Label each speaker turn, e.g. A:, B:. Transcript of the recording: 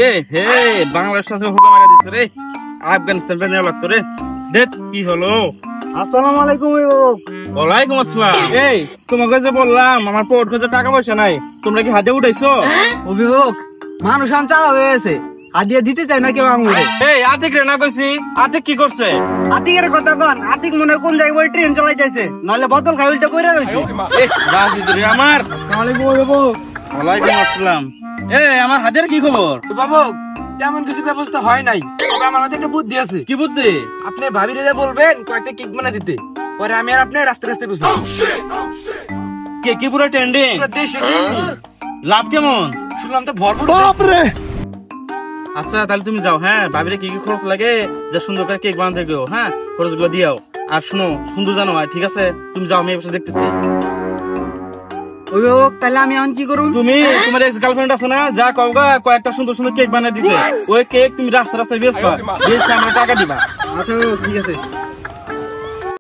A: এ হে বাংলাদেশ সাথে হুকা মারা দিছে রে, আফগানিস্তান পে নেওয়া লাগতো রে। দেখ কি হলো।
B: আসসালামু আলাইকুম অভিভাবক।
A: ওয়ালাইকুম আসসালাম। এই তোমাকে যে বললাম আমার পোর্ট খোঁজে টাকা পয়সা নাই, তোমরা কি হাতে উঠাইছো?
B: অভিভাবক মানুষ চালা হয়ে গেছে, হাদিয়া দিতে চাই না কেউ আঙুরে।
A: এই আতিক রে না কইছি, আতিক কি করছে?
B: আতিকের কথা কন, আতিক মনে হয় কোন জায়গায় ট্রেন চালাইতেছে, নাহলে বোতল খাই উল্টা কইরা রইছে।
A: রাজনীতি রে আমার।
B: আসসালামু আলাইকুম অভিভাবক।
A: ওয়ালাইকুম আসসালাম। এই আমার হাতের কি খবর?
B: অভিভাবক তেমন কিছু ব্যবস্থা হয় নাই, তবে আমার হাতে একটা বুদ্ধি আছে।
A: কি বুদ্ধি?
B: আপনি ভাবিরে যা বলবেন কয়েকটা কেক বানা দিতে, পরে আমি আর আপনি রাস্তা রাস্তায় বসে
A: কে কি পুরো ট্রেন্ডিং?
B: দেশে ট্রেন্ডিং।
A: লাভ কেমন?
B: শুনলাম তো ভরপুর।
A: বাপরে। আচ্ছা তাহলে তুমি যাও, হ্যাঁ ভাবিরে কি কি খরচ লাগে যা সুন্দর করে কেক বানাতে গো, হ্যাঁ খরচগুলো দিয়াও। আর শুনো সুন্দর জানো হয়, ঠিক আছে? তুমি যাও, আমি এই বসে দেখতেছি।
B: অভিভাবক তাহলে আমি এখন কি করুম?
A: তুমি তোমার এক্স গার্লফ্রেন্ড আছে না, যা কওগা কয়েকটা সুন্দর সুন্দর কেক বানিয়ে দিতে, ওই কেক তুমি রাস্তা রাস্তায় বেচবা, বেচে আমরা টাকা দিবা।
B: আচ্ছা ঠিক আছে।